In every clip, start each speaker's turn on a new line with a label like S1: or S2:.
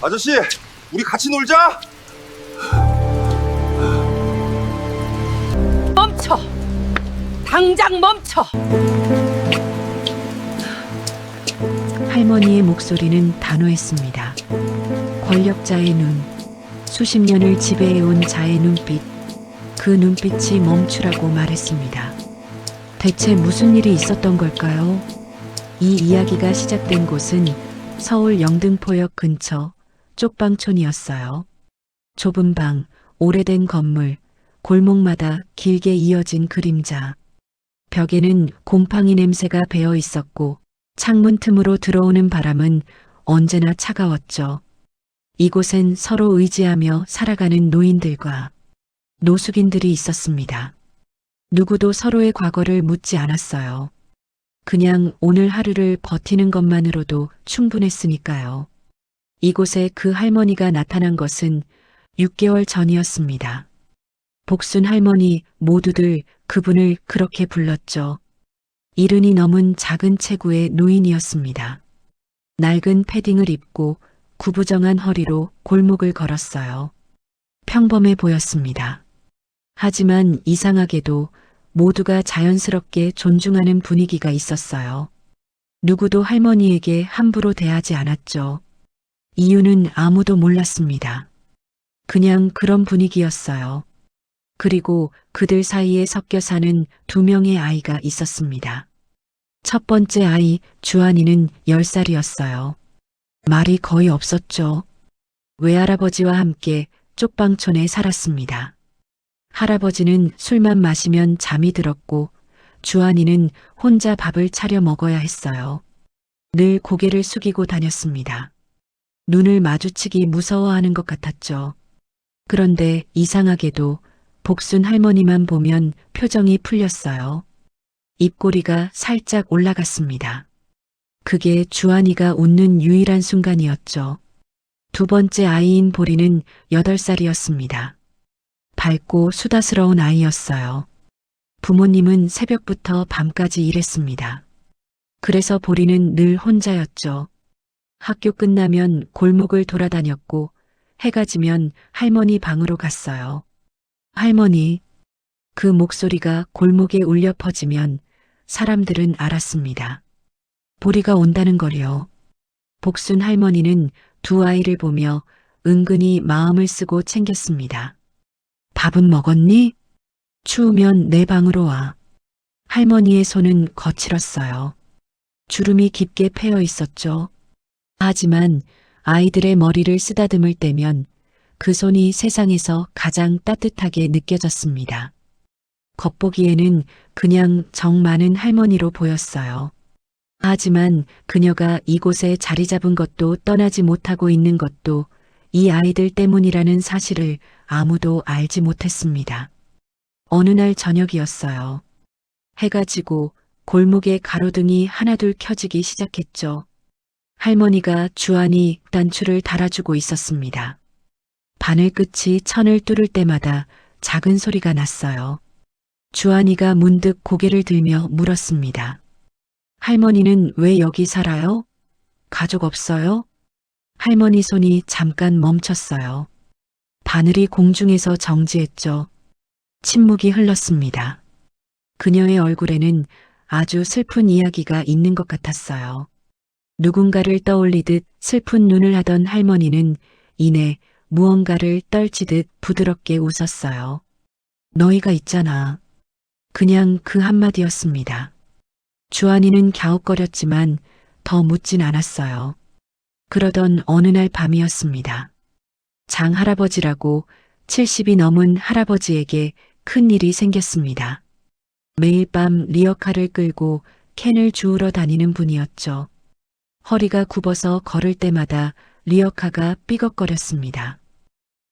S1: 아저씨, 우리 같이 놀자.
S2: 멈춰! 당장 멈춰!
S3: 할머니의 목소리는 단호했습니다. 권력자의 눈, 수십 년을 지배해온 자의 눈빛, 그 눈빛이 멈추라고 말했습니다. 대체 무슨 일이 있었던 걸까요? 이 이야기가 시작된 곳은 서울 영등포역 근처 쪽방촌이었어요. 좁은 방, 오래된 건물, 골목마다 길게 이어진 그림자. 벽에는 곰팡이 냄새가 배어 있었고 창문 틈으로 들어오는 바람은 언제나 차가웠죠. 이곳엔 서로 의지하며 살아가는 노인들과 노숙인들이 있었습니다. 누구도 서로의 과거를 묻지 않았어요. 그냥 오늘 하루를 버티는 것만으로도 충분했으니까요. 이곳에 그 할머니가 나타난 것은 6개월 전이었습니다. 복순 할머니 모두들 그분을 그렇게 불렀죠. 70이 넘은 작은 체구의 노인이었습니다. 낡은 패딩을 입고 구부정한 허리로 골목을 걸었어요. 평범해 보였습니다. 하지만 이상하게도 모두가 자연스럽게 존중하는 분위기가 있었어요. 누구도 할머니에게 함부로 대하지 않았죠. 이유는 아무도 몰랐습니다. 그냥 그런 분위기였어요. 그리고 그들 사이에 섞여 사는 2명의 아이가 있었습니다. 첫 번째 아이 주한이는 10살이었어요. 말이 거의 없었죠. 외할아버지와 함께 쪽방촌에 살았습니다. 할아버지는 술만 마시면 잠이 들었고 주한이는 혼자 밥을 차려 먹어야 했어요. 늘 고개를 숙이고 다녔습니다. 눈을 마주치기 무서워하는 것 같았죠. 그런데 이상하게도 복순 할머니만 보면 표정이 풀렸어요. 입꼬리가 살짝 올라갔습니다. 그게 주한이가 웃는 유일한 순간이었죠. 두 번째 아이인 보리는 8살이었습니다. 밝고 수다스러운 아이였어요. 부모님은 새벽부터 밤까지 일했습니다. 그래서 보리는 늘 혼자였죠. 학교 끝나면 골목을 돌아다녔고 해가 지면 할머니 방으로 갔어요. 할머니, 그 목소리가 골목에 울려 퍼지면 사람들은 알았습니다. 보리가 온다는 걸요. 복순 할머니는 두 아이를 보며 은근히 마음을 쓰고 챙겼습니다. 밥은 먹었니? 추우면 내 방으로 와. 할머니의 손은 거칠었어요. 주름이 깊게 패여 있었죠. 하지만 아이들의 머리를 쓰다듬을 때면 그 손이 세상에서 가장 따뜻하게 느껴졌습니다. 겉보기에는 그냥 정 많은 할머니로 보였어요. 하지만 그녀가 이곳에 자리 잡은 것도 떠나지 못하고 있는 것도 이 아이들 때문이라는 사실을 아무도 알지 못했습니다. 어느 날 저녁이었어요. 해가 지고 골목에 가로등이 하나둘 켜지기 시작했죠. 할머니가 주한이 단추를 달아주고 있었습니다. 바늘 끝이 천을 뚫을 때마다 작은 소리가 났어요. 주한이가 문득 고개를 들며 물었습니다. 할머니는 왜 여기 살아요? 가족 없어요? 할머니 손이 잠깐 멈췄어요. 바늘이 공중에서 정지했죠. 침묵이 흘렀습니다. 그녀의 얼굴에는 아주 슬픈 이야기가 있는 것 같았어요. 누군가를 떠올리듯 슬픈 눈을 하던 할머니는 이내 무언가를 떨치듯 부드럽게 웃었어요. 너희가 있잖아. 그냥 그 한마디였습니다. 주한이는 갸웃거렸지만 더 묻진 않았어요. 그러던 어느 날 밤이었습니다. 장 할아버지라고 70이 넘은 할아버지에게 큰 일이 생겼습니다. 매일 밤 리어카를 끌고 캔을 주우러 다니는 분이었죠. 허리가 굽어서 걸을 때마다 리어카가 삐걱거렸습니다.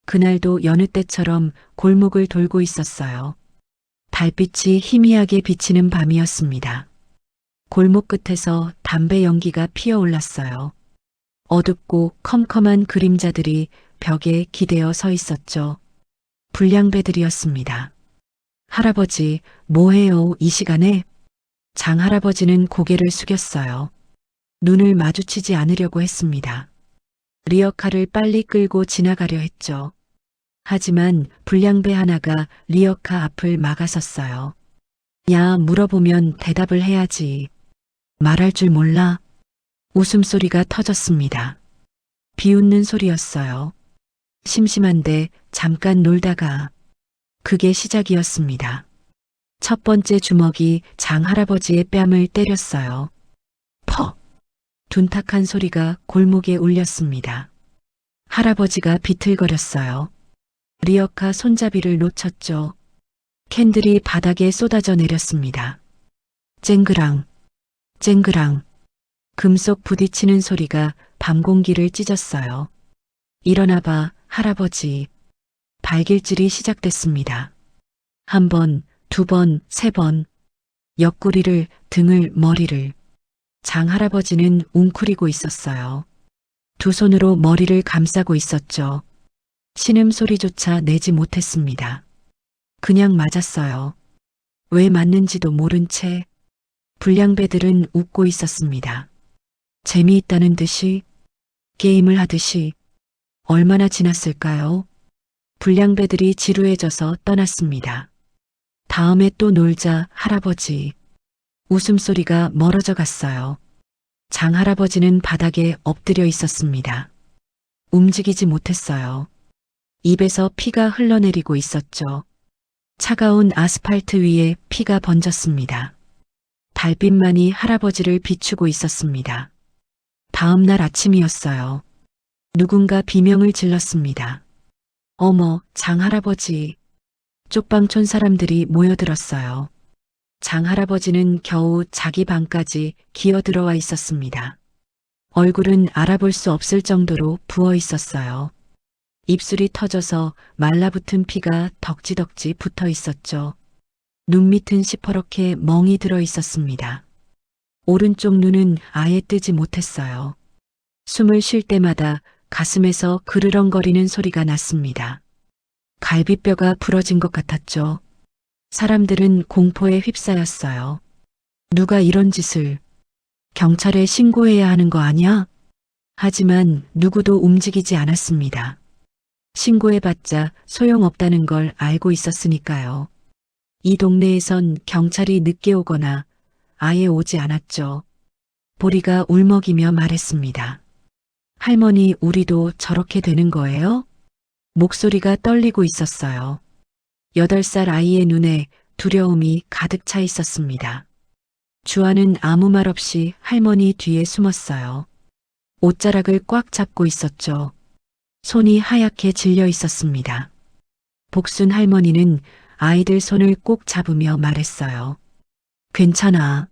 S3: 그날도 여느 때처럼 골목을 돌고 있었어요. 달빛이 희미하게 비치는 밤이었습니다. 골목 끝에서 담배 연기가 피어올랐어요. 어둡고 컴컴한 그림자들이 벽에 기대어 서 있었죠. 불량배들이었습니다. 할아버지, 뭐해요, 이 시간에? 장 할아버지는 고개를 숙였어요. 눈을 마주치지 않으려고 했습니다. 리어카를 빨리 끌고 지나가려 했죠. 하지만 불량배 하나가 리어카 앞을 막아섰어요. 야, 물어보면 대답을 해야지. 말할 줄 몰라? 웃음소리가 터졌습니다. 비웃는 소리였어요. 심심한데 잠깐 놀다가. 그게 시작이었습니다. 첫 번째 주먹이 장할아버지의 뺨을 때렸어요. 퍽! 둔탁한 소리가 골목에 울렸습니다. 할아버지가 비틀거렸어요. 리어카 손잡이를 놓쳤죠. 캔들이 바닥에 쏟아져 내렸습니다. 쨍그랑, 쨍그랑. 금속 부딪히는 소리가 밤 공기를 찢었어요. 일어나봐, 할아버지. 발길질이 시작됐습니다. 한 번, 두 번, 세 번. 옆구리를, 등을, 머리를. 장할아버지는 웅크리고 있었어요. 두 손으로 머리를 감싸고 있었죠. 신음소리조차 내지 못했습니다. 그냥 맞았어요. 왜 맞는지도 모른 채 불량배들은 웃고 있었습니다. 재미있다는 듯이, 게임을 하듯이. 얼마나 지났을까요? 불량배들이 지루해져서 떠났습니다. 다음에 또 놀자, 할아버지. 웃음소리가 멀어져 갔어요. 장할아버지는 바닥에 엎드려 있었습니다. 움직이지 못했어요. 입에서 피가 흘러내리고 있었죠. 차가운 아스팔트 위에 피가 번졌습니다. 달빛만이 할아버지를 비추고 있었습니다. 다음 날 아침이었어요. 누군가 비명을 질렀습니다. 어머, 장할아버지. 쪽방촌 사람들이 모여들었어요. 장할아버지는 겨우 자기 방까지 기어들어와 있었습니다. 얼굴은 알아볼 수 없을 정도로 부어 있었어요. 입술이 터져서 말라붙은 피가 덕지덕지 붙어 있었죠. 눈 밑은 시퍼렇게 멍이 들어 있었습니다. 오른쪽 눈은 아예 뜨지 못했어요. 숨을 쉴 때마다 가슴에서 그르렁거리는 소리가 났습니다. 갈비뼈가 부러진 것 같았죠. 사람들은 공포에 휩싸였어요. 누가 이런 짓을. 경찰에 신고해야 하는 거 아니야? 하지만 누구도 움직이지 않았습니다. 신고해봤자 소용없다는 걸 알고 있었으니까요. 이 동네에선 경찰이 늦게 오거나 아예 오지 않았죠. 보리가 울먹이며 말했습니다. 할머니, 우리도 저렇게 되는 거예요? 목소리가 떨리고 있었어요. 8살 아이의 눈에 두려움이 가득 차 있었습니다. 주아는 아무 말 없이 할머니 뒤에 숨었어요. 옷자락을 꽉 잡고 있었죠. 손이 하얗게 질려 있었습니다. 복순 할머니는 아이들 손을 꼭 잡으며 말했어요. 괜찮아.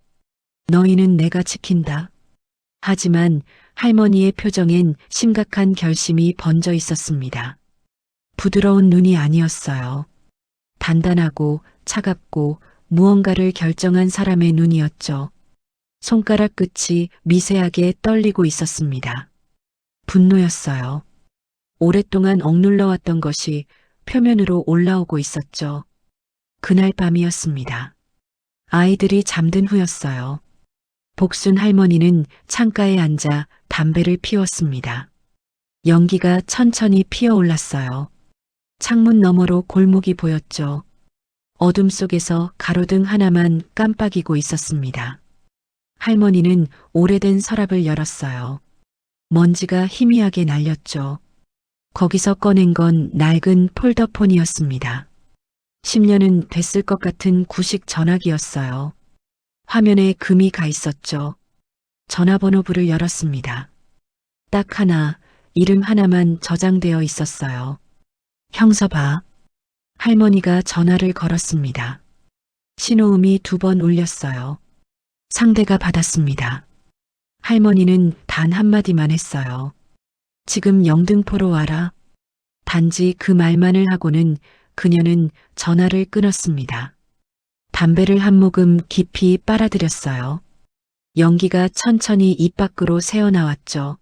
S3: 너희는 내가 지킨다. 하지만 할머니의 표정엔 심각한 결심이 번져 있었습니다. 부드러운 눈이 아니었어요. 단단하고 차갑고 무언가를 결정한 사람의 눈이었죠. 손가락 끝이 미세하게 떨리고 있었습니다. 분노였어요. 오랫동안 억눌러왔던 것이 표면으로 올라오고 있었죠. 그날 밤이었습니다. 아이들이 잠든 후였어요. 복순 할머니는 창가에 앉아 담배를 피웠습니다. 연기가 천천히 피어올랐어요. 창문 너머로 골목이 보였죠. 어둠 속에서 가로등 하나만 깜빡이고 있었습니다. 할머니는 오래된 서랍을 열었어요. 먼지가 희미하게 날렸죠. 거기서 꺼낸 건 낡은 폴더폰이었습니다. 10년은 됐을 것 같은 구식 전화기였어요. 화면에 금이 가 있었죠. 전화번호부를 열었습니다. 딱 하나, 이름 하나만 저장되어 있었어요. 형서봐. 할머니가 전화를 걸었습니다. 신호음이 2번 울렸어요. 상대가 받았습니다. 할머니는 단 한마디만 했어요. 지금 영등포로 와라. 단지 그 말만을 하고는 그녀는 전화를 끊었습니다. 담배를 한 모금 깊이 빨아들였어요. 연기가 천천히 입 밖으로 새어나왔죠.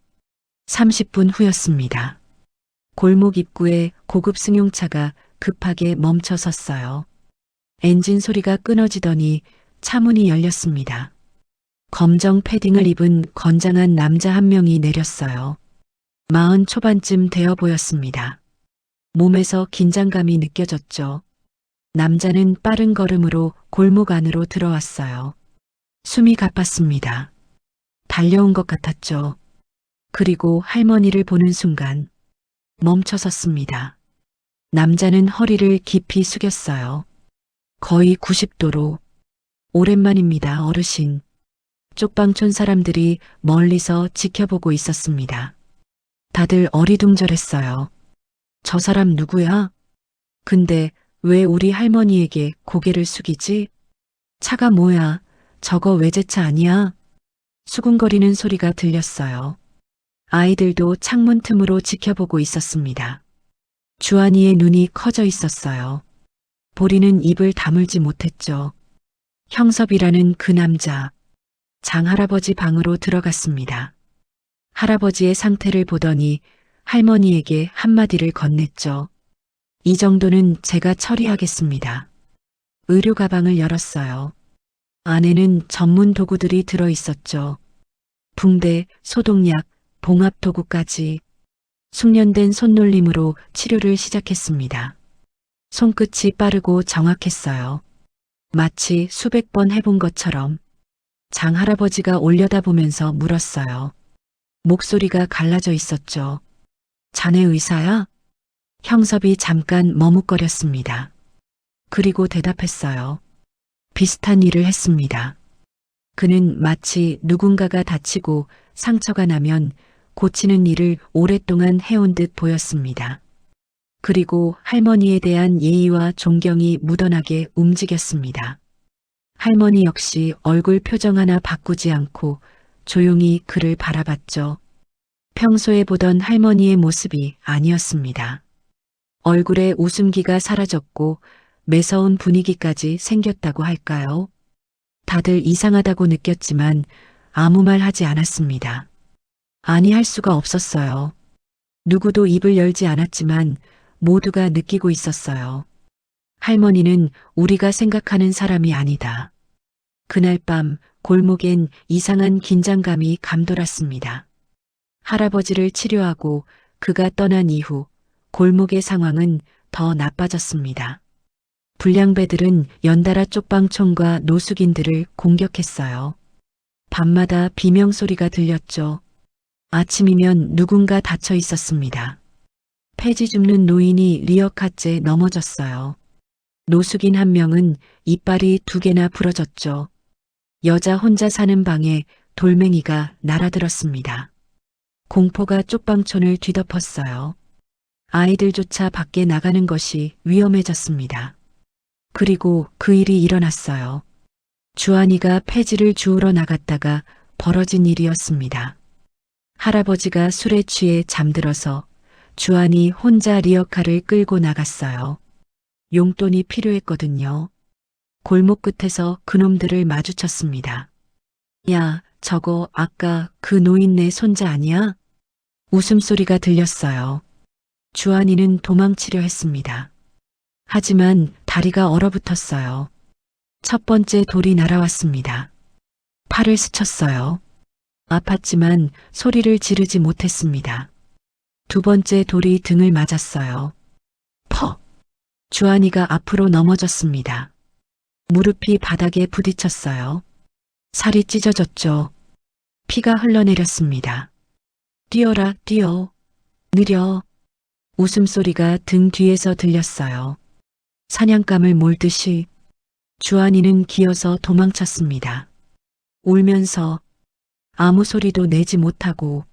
S3: 30분 후였습니다. 골목 입구에 고급 승용차가 급하게 멈춰 섰어요. 엔진 소리가 끊어지더니 차문이 열렸습니다. 검정 패딩을 입은 건장한 남자 한 명이 내렸어요. 40 초반쯤 되어 보였습니다. 몸에서 긴장감이 느껴졌죠. 남자는 빠른 걸음으로 골목 안으로 들어왔어요. 숨이 가빴습니다. 달려온 것 같았죠. 그리고 할머니를 보는 순간 멈춰섰습니다. 남자는 허리를 깊이 숙였어요. 거의 90도로. 오랜만입니다, 어르신. 쪽방촌 사람들이 멀리서 지켜보고 있었습니다. 다들 어리둥절했어요. 저 사람 누구야? 근데 왜 우리 할머니에게 고개를 숙이지? 차가 뭐야? 저거 외제차 아니야? 수군거리는 소리가 들렸어요. 아이들도 창문 틈으로 지켜보고 있었습니다. 주한이의 눈이 커져 있었어요. 보리는 입을 다물지 못했죠. 형섭이라는 그 남자, 장할아버지 방으로 들어갔습니다. 할아버지의 상태를 보더니 할머니에게 한마디를 건넸죠. 이 정도는 제가 처리하겠습니다. 의료 가방을 열었어요. 안에는 전문 도구들이 들어 있었죠. 붕대, 소독약, 봉합 도구까지. 숙련된 손놀림으로 치료를 시작했습니다. 손끝이 빠르고 정확했어요. 마치 수백 번 해본 것처럼. 장할아버지가 올려다보면서 물었어요. 목소리가 갈라져 있었죠. 자네 의사야? 형섭이 잠깐 머뭇거렸습니다. 그리고 대답했어요. 비슷한 일을 했습니다. 그는 마치 누군가가 다치고 상처가 나면 고치는 일을 오랫동안 해온 듯 보였습니다. 그리고 할머니에 대한 예의와 존경이 묻어나게 움직였습니다. 할머니 역시 얼굴 표정 하나 바꾸지 않고 조용히 그를 바라봤죠. 평소에 보던 할머니의 모습이 아니었습니다. 얼굴에 웃음기가 사라졌고 매서운 분위기까지 생겼다고 할까요? 다들 이상하다고 느꼈지만 아무 말 하지 않았습니다. 아니 할 수가 없었어요. 누구도 입을 열지 않았지만 모두가 느끼고 있었어요. 할머니는 우리가 생각하는 사람이 아니다. 그날 밤 골목엔 이상한 긴장감이 감돌았습니다. 할아버지를 치료하고 그가 떠난 이후 골목의 상황은 더 나빠졌습니다. 불량배들은 연달아 쪽방촌과 노숙인들을 공격했어요. 밤마다 비명소리가 들렸죠. 아침이면 누군가 닫혀 있었습니다. 폐지 줍는 노인이 리어카째 넘어졌어요. 노숙인 한 명은 이빨이 2개나 부러졌죠. 여자 혼자 사는 방에 돌멩이가 날아들었습니다. 공포가 쪽방촌을 뒤덮었어요. 아이들조차 밖에 나가는 것이 위험해졌습니다. 그리고 그 일이 일어났어요. 주한이가 폐지를 주우러 나갔다가 벌어진 일이었습니다. 할아버지가 술에 취해 잠들어서 주한이 혼자 리어카를 끌고 나갔어요. 용돈이 필요했거든요. 골목 끝에서 그놈들을 마주쳤습니다. 야, 저거 아까 그 노인네 손자 아니야? 웃음소리가 들렸어요. 주한이는 도망치려 했습니다. 하지만 다리가 얼어붙었어요. 첫 번째 돌이 날아왔습니다. 팔을 스쳤어요. 아팠지만 소리를 지르지 못했습니다. 두 번째 돌이 등을 맞았어요. 퍽! 주한이가 앞으로 넘어졌습니다. 무릎이 바닥에 부딪혔어요. 살이 찢어졌죠. 피가 흘러내렸습니다. 뛰어라, 뛰어. 느려. 웃음소리가 등 뒤에서 들렸어요. 사냥감을 몰듯이 주한이는 기어서 도망쳤습니다. 울면서 아무 소리도 내지 못하고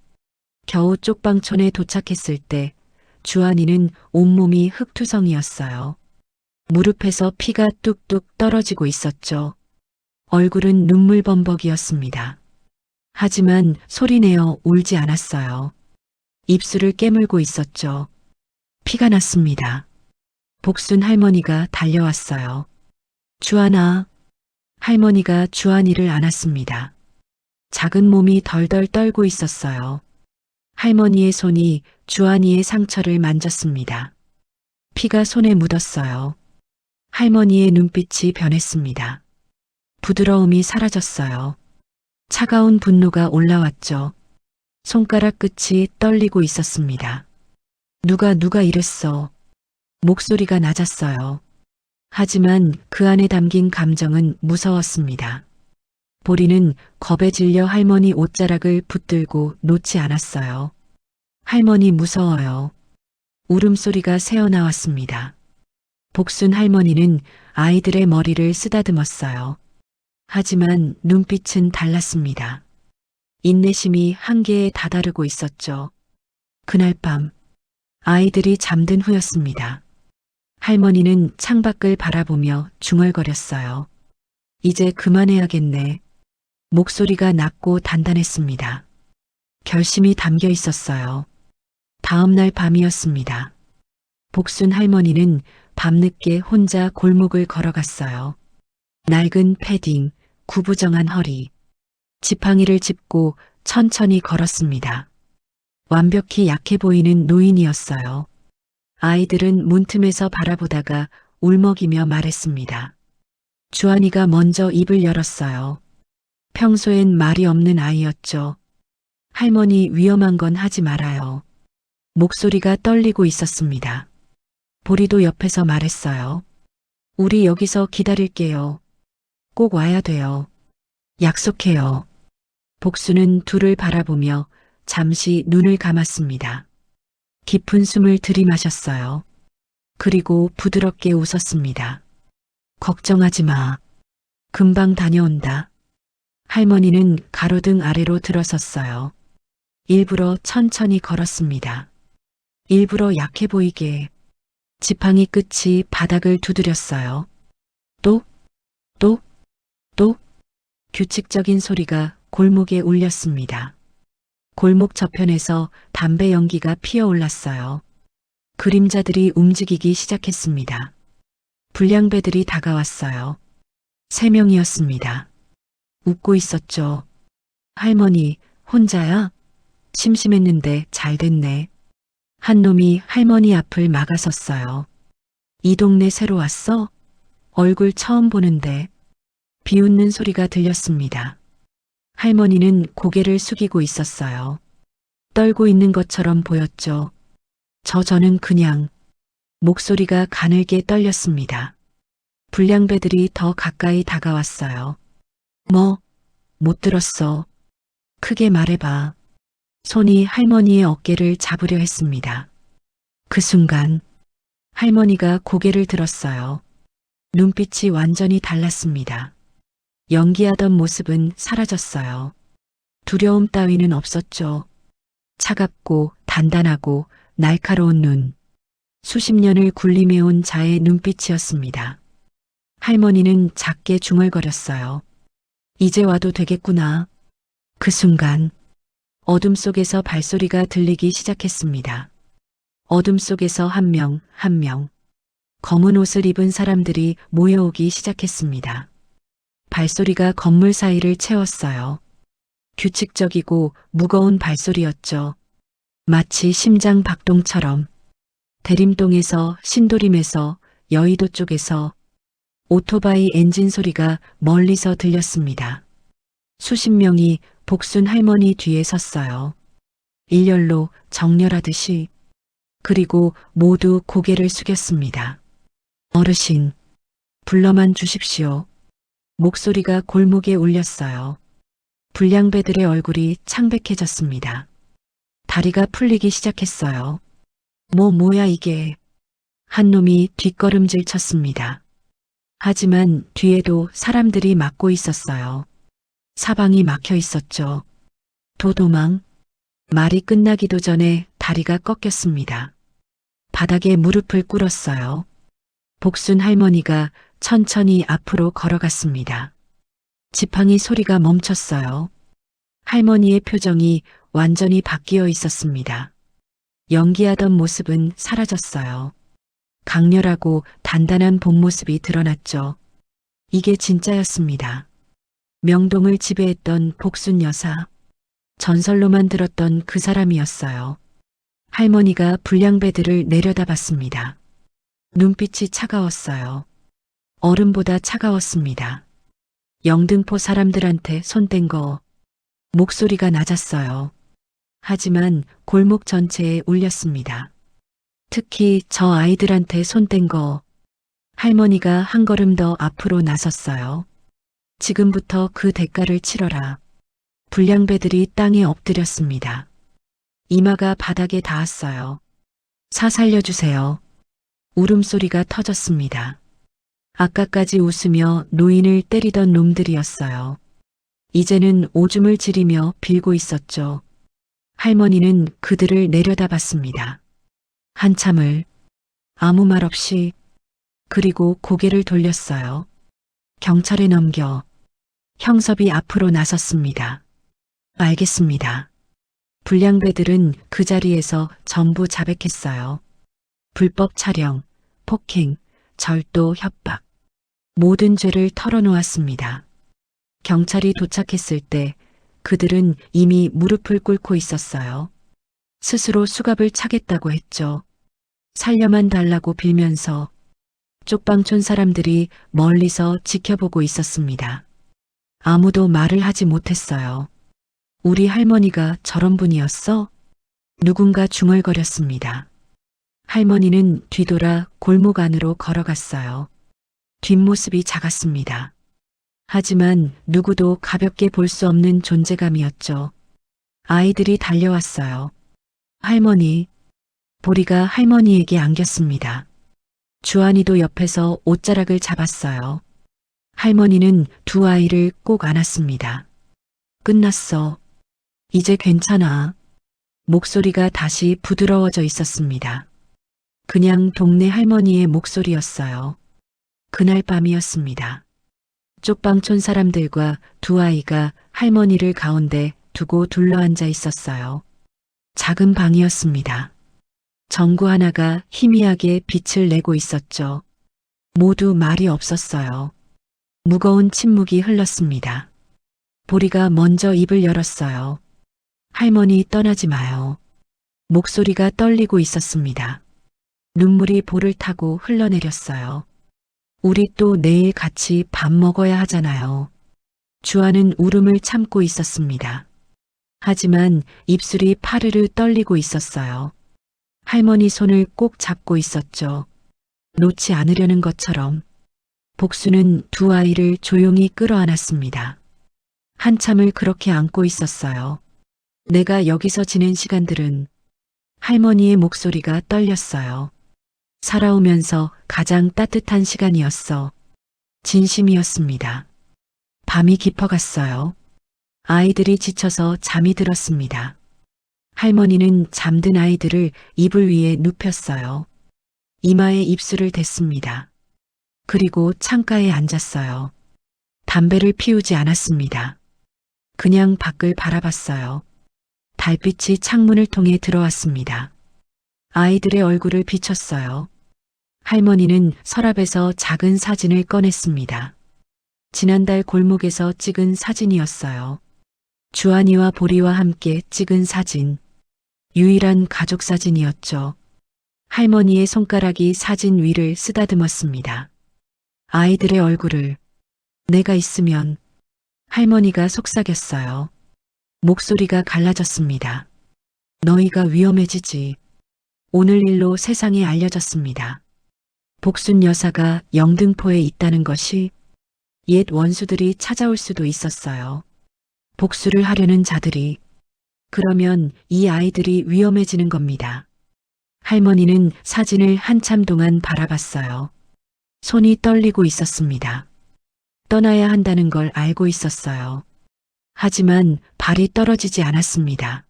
S3: 겨우 쪽방촌에 도착했을 때 주한이는 온몸이 흙투성이었어요. 무릎에서 피가 뚝뚝 떨어지고 있었죠. 얼굴은 눈물범벅이었습니다. 하지만 소리내어 울지 않았어요. 입술을 깨물고 있었죠. 피가 났습니다. 복순 할머니가 달려왔어요. 주한아. 할머니가 주한이를 안았습니다. 작은 몸이 덜덜 떨고 있었어요. 할머니의 손이 주한이의 상처를 만졌습니다. 피가 손에 묻었어요. 할머니의 눈빛이 변했습니다. 부드러움이 사라졌어요. 차가운 분노가 올라왔죠. 손가락 끝이 떨리고 있었습니다. 누가 이랬어. 목소리가 낮았어요. 하지만 그 안에 담긴 감정은 무서웠습니다. 보리는 겁에 질려 할머니 옷자락을 붙들고 놓지 않았어요. 할머니 무서워요. 울음소리가 새어나왔습니다. 복순 할머니는 아이들의 머리를 쓰다듬었어요. 하지만 눈빛은 달랐습니다. 인내심이 한계에 다다르고 있었죠. 그날 밤 아이들이 잠든 후였습니다. 할머니는 창밖을 바라보며 중얼거렸어요. 이제 그만해야겠네. 목소리가 낮고 단단했습니다. 결심이 담겨 있었어요. 다음 날 밤이었습니다. 복순 할머니는 밤늦게 혼자 골목을 걸어갔어요. 낡은 패딩, 구부정한 허리, 지팡이를 짚고 천천히 걸었습니다. 완벽히 약해 보이는 노인이었어요. 아이들은 문틈에서 바라보다가 울먹이며 말했습니다. 주한이가 먼저 입을 열었어요. 평소엔 말이 없는 아이였죠. 할머니 위험한 건 하지 말아요. 목소리가 떨리고 있었습니다. 보리도 옆에서 말했어요. 우리 여기서 기다릴게요. 꼭 와야 돼요. 약속해요. 복수는 둘을 바라보며 잠시 눈을 감았습니다. 깊은 숨을 들이마셨어요. 그리고 부드럽게 웃었습니다. 걱정하지 마. 금방 다녀온다. 할머니는 가로등 아래로 들어섰어요. 일부러 천천히 걸었습니다. 일부러 약해 보이게. 지팡이 끝이 바닥을 두드렸어요. 또 규칙적인 소리가 골목에 울렸습니다. 골목 저편에서 담배 연기가 피어올랐어요. 그림자들이 움직이기 시작했습니다. 불량배들이 다가왔어요. 3명이었습니다. 웃고 있었죠. 할머니, 혼자야? 심심했는데 잘 됐네. 한 놈이 할머니 앞을 막아섰어요. 이 동네 새로 왔어? 얼굴 처음 보는데. 비웃는 소리가 들렸습니다. 할머니는 고개를 숙이고 있었어요. 떨고 있는 것처럼 보였죠. 저는 그냥. 목소리가 가늘게 떨렸습니다. 불량배들이 더 가까이 다가왔어요. 못 들었어. 크게 말해봐. 손이 할머니의 어깨를 잡으려 했습니다. 그 순간 할머니가 고개를 들었어요. 눈빛이 완전히 달랐습니다. 연기하던 모습은 사라졌어요. 두려움 따위는 없었죠. 차갑고 단단하고 날카로운 눈. 수십 년을 군림해온 자의 눈빛이었습니다. 할머니는 작게 중얼거렸어요. 이제 와도 되겠구나. 그 순간 어둠 속에서 발소리가 들리기 시작했습니다. 어둠 속에서 한 명, 검은 옷을 입은 사람들이 모여오기 시작했습니다. 발소리가 건물 사이를 채웠어요. 규칙적이고 무거운 발소리였죠. 마치 심장 박동처럼. 대림동에서, 신도림에서, 여의도 쪽에서 오토바이 엔진 소리가 멀리서 들렸습니다. 수십 명이 복순 할머니 뒤에 섰어요. 일렬로 정렬하듯이. 그리고 모두 고개를 숙였습니다. 어르신, 불러만 주십시오. 목소리가 골목에 울렸어요. 불량배들의 얼굴이 창백해졌습니다. 다리가 풀리기 시작했어요. 뭐야 이게. 한 놈이 뒷걸음질 쳤습니다. 하지만 뒤에도 사람들이 막고 있었어요. 사방이 막혀 있었죠. 도망. 말이 끝나기도 전에 다리가 꺾였습니다. 바닥에 무릎을 꿇었어요. 복순 할머니가 천천히 앞으로 걸어갔습니다. 지팡이 소리가 멈췄어요. 할머니의 표정이 완전히 바뀌어 있었습니다. 연기하던 모습은 사라졌어요. 강렬하고 단단한 본 모습이 드러났죠. 이게 진짜였습니다. 명동을 지배했던 복순 여사. 전설로만 들었던 그 사람이었어요. 할머니가 불량배들을 내려다봤습니다. 눈빛이 차가웠어요. 얼음보다 차가웠습니다. 영등포 사람들한테 손댄 거. 목소리가 낮았어요. 하지만 골목 전체에 울렸습니다. 특히 저 아이들한테 손댄 거. 할머니가 한 걸음 더 앞으로 나섰어요. 지금부터 그 대가를 치러라. 불량배들이 땅에 엎드렸습니다. 이마가 바닥에 닿았어요. 살려주세요. 울음소리가 터졌습니다. 아까까지 웃으며 노인을 때리던 놈들이었어요. 이제는 오줌을 지리며 빌고 있었죠. 할머니는 그들을 내려다봤습니다. 한참을 아무 말 없이, 그리고 고개를 돌렸어요. 경찰에 넘겨. 형섭이 앞으로 나섰습니다. 알겠습니다. 불량배들은 그 자리에서 전부 자백했어요. 불법 촬영, 폭행, 절도, 협박. 모든 죄를 털어놓았습니다. 경찰이 도착했을 때 그들은 이미 무릎을 꿇고 있었어요. 스스로 수갑을 차겠다고 했죠. 살려만 달라고 빌면서. 쪽방촌 사람들이 멀리서 지켜보고 있었습니다. 아무도 말을 하지 못했어요. 우리 할머니가 저런 분이었어? 누군가 중얼거렸습니다. 할머니는 뒤돌아 골목 안으로 걸어갔어요. 뒷모습이 작았습니다. 하지만 누구도 가볍게 볼 수 없는 존재감이었죠. 아이들이 달려왔어요. 할머니. 보리가 할머니에게 안겼습니다. 주한이도 옆에서 옷자락을 잡았어요. 할머니는 두 아이를 꼭 안았습니다. 끝났어. 이제 괜찮아. 목소리가 다시 부드러워져 있었습니다. 그냥 동네 할머니의 목소리였어요. 그날 밤이었습니다. 쪽방촌 사람들과 두 아이가 할머니를 가운데 두고 둘러앉아 있었어요. 작은 방이었습니다. 전구 하나가 희미하게 빛을 내고 있었죠. 모두 말이 없었어요. 무거운 침묵이 흘렀습니다. 보리가 먼저 입을 열었어요. 할머니 떠나지 마요. 목소리가 떨리고 있었습니다. 눈물이 볼을 타고 흘러내렸어요. 우리 또 내일 같이 밥 먹어야 하잖아요. 주아는 울음을 참고 있었습니다. 하지만 입술이 파르르 떨리고 있었어요. 할머니 손을 꼭 잡고 있었죠. 놓지 않으려는 것처럼. 복수는 두 아이를 조용히 끌어안았습니다. 한참을 그렇게 안고 있었어요. 내가 여기서 지낸 시간들은. 할머니의 목소리가 떨렸어요. 살아오면서 가장 따뜻한 시간이었어. 진심이었습니다. 밤이 깊어갔어요. 아이들이 지쳐서 잠이 들었습니다. 할머니는 잠든 아이들을 이불 위에 눕혔어요. 이마에 입술을 댔습니다. 그리고 창가에 앉았어요. 담배를 피우지 않았습니다. 그냥 밖을 바라봤어요. 달빛이 창문을 통해 들어왔습니다. 아이들의 얼굴을 비췄어요. 할머니는 서랍에서 작은 사진을 꺼냈습니다. 지난달 골목에서 찍은 사진이었어요. 주한이와 보리와 함께 찍은 사진. 유일한 가족 사진이었죠. 할머니의 손가락이 사진 위를 쓰다듬었습니다. 아이들의 얼굴을. 내가 있으면. 할머니가 속삭였어요. 목소리가 갈라졌습니다. 너희가 위험해지지. 오늘 일로 세상에 알려졌습니다. 복순 여사가 영등포에 있다는 것이. 옛 원수들이 찾아올 수도 있었어요. 복수를 하려는 자들이. 그러면 이 아이들이 위험해지는 겁니다. 할머니는 사진을 한참 동안 바라봤어요. 손이 떨리고 있었습니다. 떠나야 한다는 걸 알고 있었어요. 하지만 발이 떨어지지 않았습니다.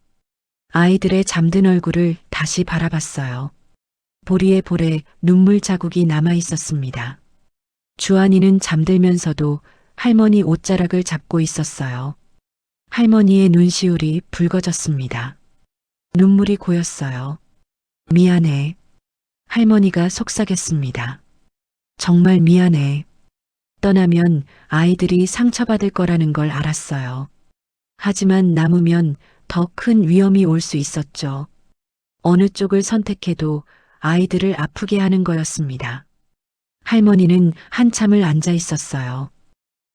S3: 아이들의 잠든 얼굴을 다시 바라봤어요. 보리의 볼에 눈물 자국이 남아 있었습니다. 주한이는 잠들면서도 할머니 옷자락을 잡고 있었어요. 할머니의 눈시울이 붉어졌습니다. 눈물이 고였어요. 미안해. 할머니가 속삭였습니다. 정말 미안해. 떠나면 아이들이 상처받을 거라는 걸 알았어요. 하지만 남으면 더 큰 위험이 올 수 있었죠. 어느 쪽을 선택해도 아이들을 아프게 하는 거였습니다. 할머니는 한참을 앉아 있었어요.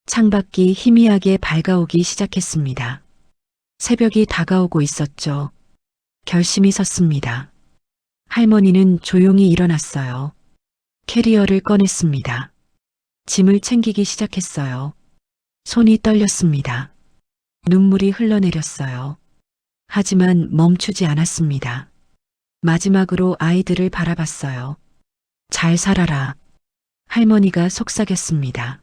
S3: 창밖이 희미하게 밝아오기 시작했습니다. 새벽이 다가오고 있었죠. 결심이 섰습니다. 할머니는 조용히 일어났어요. 캐리어를 꺼냈습니다. 짐을 챙기기 시작했어요. 손이 떨렸습니다. 눈물이 흘러내렸어요. 하지만 멈추지 않았습니다. 마지막으로 아이들을 바라봤어요. 잘 살아라. 할머니가 속삭였습니다.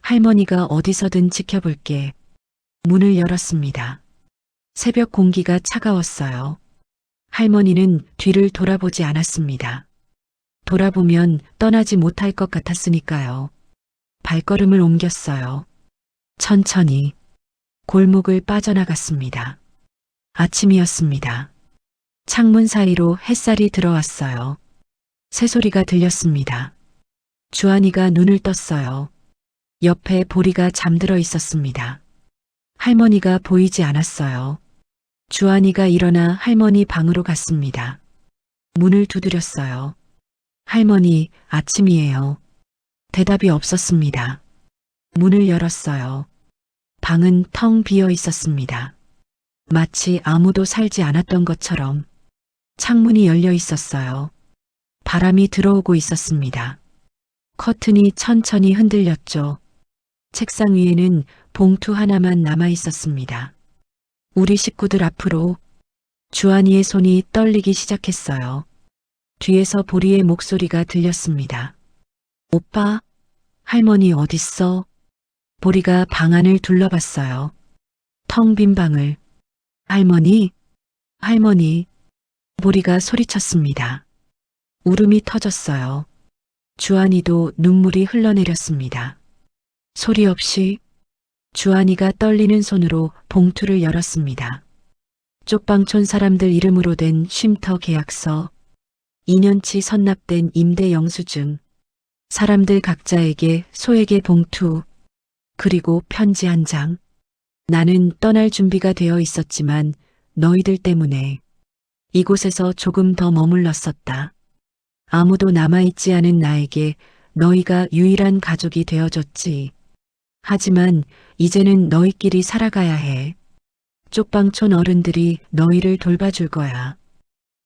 S3: 할머니가 어디서든 지켜볼게. 문을 열었습니다. 새벽 공기가 차가웠어요. 할머니는 뒤를 돌아보지 않았습니다. 돌아보면 떠나지 못할 것 같았으니까요. 발걸음을 옮겼어요. 천천히 골목을 빠져나갔습니다. 아침이었습니다. 창문 사이로 햇살이 들어왔어요. 새소리가 들렸습니다. 주한이가 눈을 떴어요. 옆에 보리가 잠들어 있었습니다. 할머니가 보이지 않았어요. 주한이가 일어나 할머니 방으로 갔습니다. 문을 두드렸어요. 할머니, 아침이에요. 대답이 없었습니다. 문을 열었어요. 방은 텅 비어 있었습니다. 마치 아무도 살지 않았던 것처럼 창문이 열려 있었어요. 바람이 들어오고 있었습니다. 커튼이 천천히 흔들렸죠. 책상 위에는 봉투 하나만 남아 있었습니다. 우리 식구들 앞으로. 주한이의 손이 떨리기 시작했어요. 뒤에서 보리의 목소리가 들렸습니다. 오빠, 할머니 어딨어? 보리가 방 안을 둘러봤어요. 텅 빈 방을. 할머니, 할머니. 보리가 소리쳤습니다. 울음이 터졌어요. 주한이도 눈물이 흘러내렸습니다. 소리 없이 주한이가 떨리는 손으로 봉투를 열었습니다. 쪽방촌 사람들 이름으로 된 쉼터 계약서, 2년치 선납된 임대 영수증, 사람들 각자에게 소액의 봉투, 그리고 편지 한 장. 나는 떠날 준비가 되어 있었지만 너희들 때문에 이곳에서 조금 더 머물렀었다. 아무도 남아있지 않은 나에게 너희가 유일한 가족이 되어줬지. 하지만 이제는 너희끼리 살아가야 해. 쪽방촌 어른들이 너희를 돌봐줄 거야.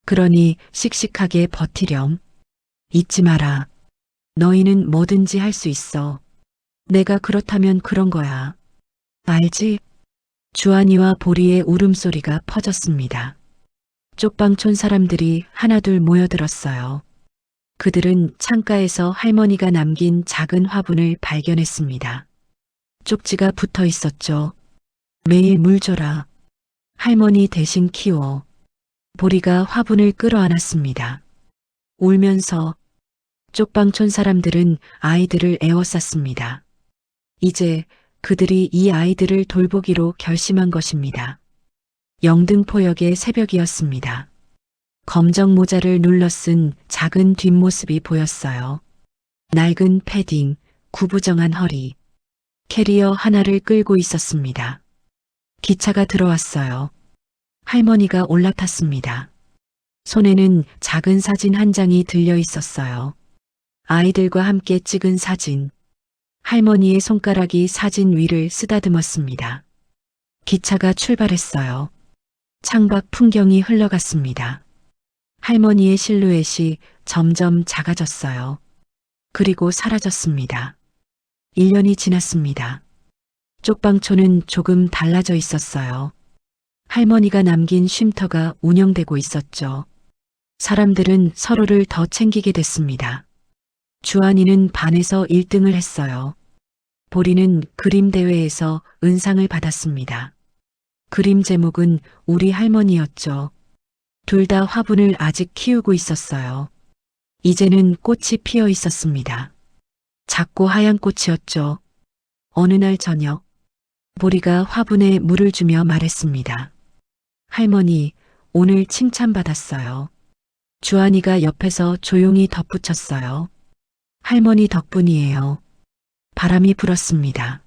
S3: 그러니 씩씩하게 버티렴. 잊지 마라. 너희는 뭐든지 할 수 있어. 내가 그렇다면 그런 거야. 알지? 주한이와 보리의 울음소리가 퍼졌습니다. 쪽방촌 사람들이 하나둘 모여들었어요. 그들은 창가에서 할머니가 남긴 작은 화분을 발견했습니다. 쪽지가 붙어 있었죠. 매일 물 줘라. 할머니 대신 키워. 보리가 화분을 끌어안았습니다. 울면서 쪽방촌 사람들은 아이들을 애워쌌습니다. 이제 그들이 이 아이들을 돌보기로 결심한 것입니다. 영등포역의 새벽이었습니다. 검정 모자를 눌러쓴 작은 뒷모습이 보였어요. 낡은 패딩, 구부정한 허리. 캐리어 하나를 끌고 있었습니다. 기차가 들어왔어요. 할머니가 올라탔습니다. 손에는 작은 사진 한 장이 들려 있었어요. 아이들과 함께 찍은 사진. 할머니의 손가락이 사진 위를 쓰다듬었습니다. 기차가 출발했어요. 창밖 풍경이 흘러갔습니다. 할머니의 실루엣이 점점 작아졌어요. 그리고 사라졌습니다. 1년이 지났습니다. 쪽방촌은 조금 달라져 있었어요. 할머니가 남긴 쉼터가 운영되고 있었죠. 사람들은 서로를 더 챙기게 됐습니다. 주한이는 반에서 1등을 했어요. 보리는 그림 대회에서 은상을 받았습니다. 그림 제목은 우리 할머니였죠. 둘 다 화분을 아직 키우고 있었어요. 이제는 꽃이 피어 있었습니다. 작고 하얀 꽃이었죠. 어느 날 저녁, 보리가 화분에 물을 주며 말했습니다. 할머니, 오늘 칭찬받았어요. 주한이가 옆에서 조용히 덧붙였어요. 할머니 덕분이에요. 바람이 불었습니다.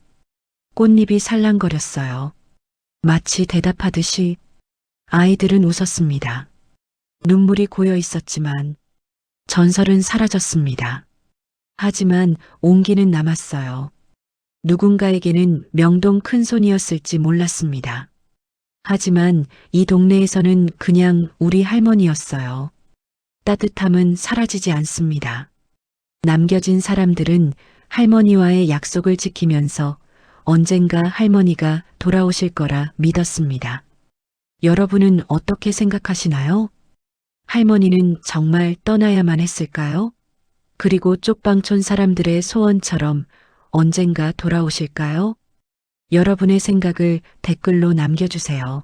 S3: 꽃잎이 살랑거렸어요. 마치 대답하듯이. 아이들은 웃었습니다. 눈물이 고여 있었지만 전설은 사라졌습니다. 하지만 온기는 남았어요. 누군가에게는 명동 큰손이었을지 몰랐습니다. 하지만 이 동네에서는 그냥 우리 할머니였어요. 따뜻함은 사라지지 않습니다. 남겨진 사람들은 할머니와의 약속을 지키면서 언젠가 할머니가 돌아오실 거라 믿었습니다. 여러분은 어떻게 생각하시나요? 할머니는 정말 떠나야만 했을까요? 그리고 쪽방촌 사람들의 소원처럼 언젠가 돌아오실까요? 여러분의 생각을 댓글로 남겨주세요.